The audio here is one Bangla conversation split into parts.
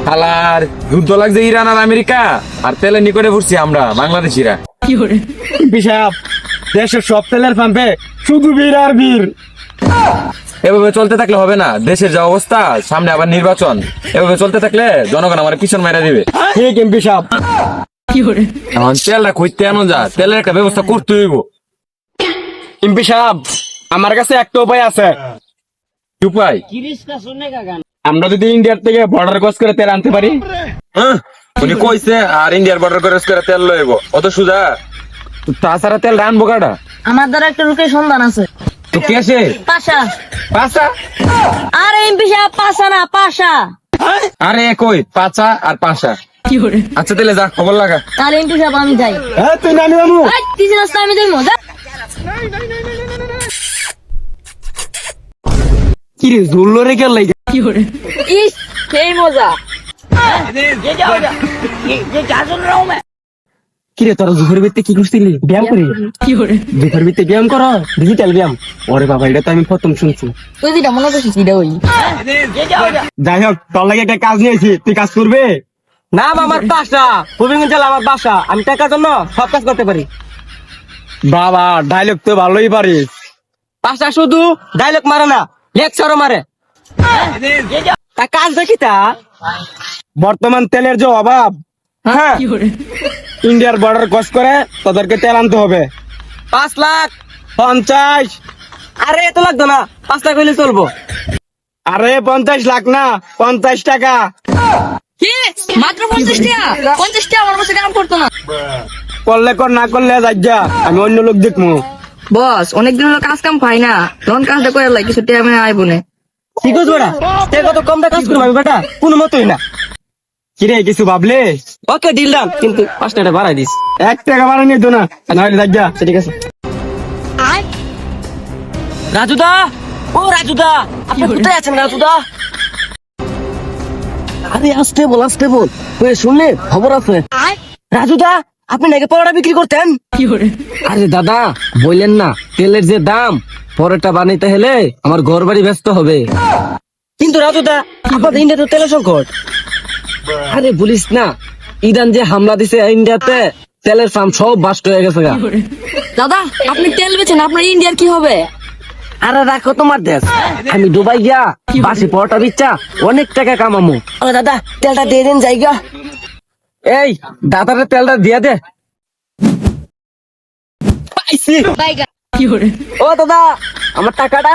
হালার যুদ্ধ লাগছে ইরান আর আমেরিকা, আর তেলের নিকটে পড়ছি আমরা বাংলাদেশিরা। বিশাপ দেশের সব তেলের পাম্পে শুধু বীর আর বীর। এভাবে চলতে থাকলে হবে না, দেশের যা অবস্থা, সামনে আবার নির্বাচন। এভাবে চলতে থাকলে জনগণ আমার পিছন মেরে দিবে। ঠিক এমপি সাহেব। এখন তেলটা খুঁজতে আনো যা, তেলের একটা ব্যবস্থা করতে হইব। এমপি সাহেব আমার কাছে একটা উপায় আছে। কি উপায়? আমরা যদি ইন্ডিয়ার থেকে বর্ডার ক্রস করে তেল আনতে পারি। হ্যাঁ, উনি কইছে আর ইন্ডিয়ার বর্ডার ক্রস করে তেল লইব, অত সুজা? তাছাড়া তেল আনবো কাটা? আমার দ্বারা একটা লোকের সন্ধান আছে। তো কে আছে? পাশা। পাঁচা? আরে এমপি সাহেব পাশা না পাশা। আরে কই পাঁচা আর পাঁচা? আচ্ছা তাহলে যা, খবর লাগা। তাহলে এমপি সাহেব আমি যাই। হ্যাঁ তুই নামি বাবু। তিন রাস্তা আমি যাই মজা। কি রে ঝুললো রে কেন লাগে? ইস সেই মজা। কি রে তোরা জুফের ভিত্তি কি করছিলি? ব্যায়াম করি? জুফের ভিত্তি ব্যায়াম করো, ডিজিটাল ব্যায়াম। ওরে বাবা এটা তো আমি প্রথম শুনছি। তুই যেটা মনে করছিস এটা ওই। যাই হোক তোর লাগে একটা কাজ নিয়েছি, তুই কাজ করবে? না আমার বাসা হবিগঞ্জ, আমার বাসা। আমি টাকার জন্য সব কাজ করতে পারি। বাবা ডায়লগ তো ভালোই পারিস। বাসা শুধু ডায়লগ মারে না, লেকচারও মারে। তা কাজ দেখি তা বর্তমান তেলের যে অভাব, হ্যাঁ ইন্ডিয়ার বর্ডার ক্রস করে তাদেরকে তেল আনতে হবে। 5,50,000। আরে এত লাগতো না, 5 লাখ হইলে চলবো। আরে 50 লাখ না, 50 টাকা। কি মাত্র 50 টাকা? 50 টাকা আমার কাছে কাম করতো না। করলে কর, না করলে যাই যা, আমি অন্য লোক দেখবো। বস অনেকদিন হলো কাজ কাম পাই না, তখন কাজটা করে লাগে কিছু টাকা আমি আইবো না। ঠিক আছে বেটা, তেল কত কমটা কাজ করবো আমি বেটা, কোনো মতই না। কিরে কিছু ভাবলে? ওকে ডিল ডান, কিন্তু 5 টাকা বাড়াই দিস। 1 টাকা বাড়াই নিয়ে তো না, নাহলে যাই যা। ঠিক আছে রাজুদা, ও রাজুদা, আপনি কোথায় আছেন রাজুদা? আরে আসতে বল শুনলে খবর আছে। রাজুদা আপনি নাকি পরোটা বিক্রি করতেন? আরে দাদা বললেন না, তেলের যে দাম, পরোটা বানাইতে হলে আমার ঘর বাড়ি ব্যস্ত হবে। কিন্তু রাজুদা আমাদের ইন্ডিয়া তো তেলের সংকট। আরে বলিস না, ইরান যে হামলা দিছে ইন্ডিয়াতে, তেলের ফার্ম সব বাস্ট হয়ে গেছে গা। দাদা আপনি তেল বেচেন, আপনার ইন্ডিয়ার কি হবে? আরে রাখো তোমার দেশ, আমি দুবাই গিয়া বাসি পরোটা বিচ্ছা অনেক টাকা কামামু। আরে দাদা তেলটা দিয়ে দেন জায়গা। এই দাদারে তেলটা দিয়ে দে। পাইছি। ও দাদা আমার টাকাটা।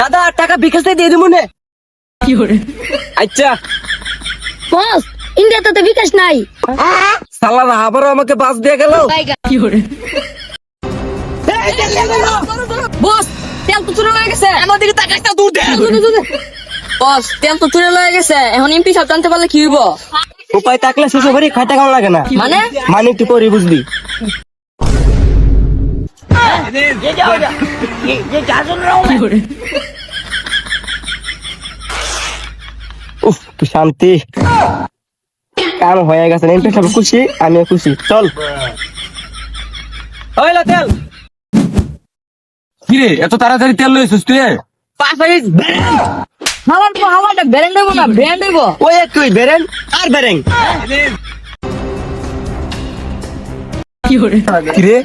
দাদা টাকা বিকাশে দিয়ে দিব নে। আচ্ছা বস ইন্ডিয়াতে তো বিকাশ নাই। সালারা আবারও আমাকে বাস দিয়ে গেল। বস তেল তো চুরি হয়ে গেছে, আমাদের টাকাটা দূর দে। বস তেল তো চুরি হয়ে গেছে, এখন এমপি সব জানতে পারলে কি হইব? উপায় থাকলে শেষে করি, খাইতে কেমন লাগে না। মানে একটু পরে বুঝবি। উফ কি শান্তি, কাম হয়ে গেছে। এমপি সব খুশি, আমিও খুশি। চল হইলো তেল। কিরে এত তাড়াতাড়ি তেল লইছিস তুই? হাওয়াটা ব্র্যান্ড হইব না, ব্র্যান্ড হইব। ওই তুই বেরেন আর বেরেং। কিরে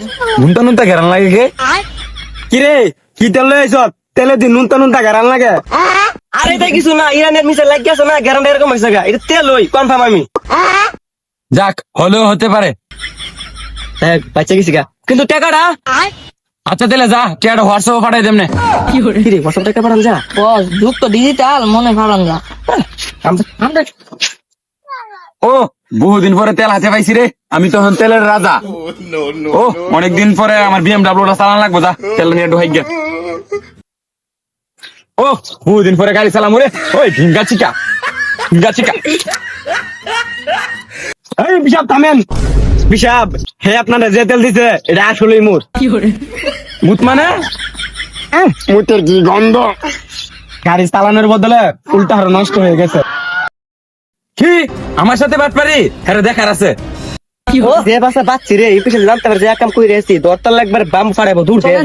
নুনতা নুনতা ঘেরান লাগে কে? কিরে কি তেল লইছ? তেলে দিন নুনতা গারান লাগে। আরে এটা কিছু না, ইরানের মিশে লাগ গেছে না, গ্যারান্টি এরকম হয়েছে গা। এটা তেল ওই কনফার্ম আমি। যাক হলেও হতে পারে। হ্যাঁ বাচ্চা গেছি গা, কিন্তু টাকাটা। আচ্ছা তাহলে যা, টিয়াটা হোয়াটসঅ্যাপে পাঠাই দেমনে। কিরে কত টাকা পাঠান যা। বস যুগ তো ডিজিটাল, মনে ভালো না। ও বহুদিন পরে তেল হাতে পাইছি রে, আমি তখন তেলের রাজা। ও অনেকদিন পরে আমার বিএমডাব্লিউটা চালান লাগবো, যা তেল নিয়ে ঢুকাই গে। ও বহুদিন পরে গাড়ি চালাম রে। ওই ভিঙ্গা চিকা। এই বিশাপ থামেন। বিশাপ হে আপনারা যে তেল দিছে এটা আসলেই মুর। মুত মানে? মুতের কি গন্ধ। গাড়ি চালানোর বদলে উল্টা হার নষ্ট হয়ে গেছে। কি আমার সাথে বাট পারি? হ্যাঁ দেখার আছে। ও যে বাসা বাচ্চি রে, এই পিছনে জানতে পারে যে এক কাম কই রেছি, দরতাল একবার বাম ফাড়াইবো দূর থেকে।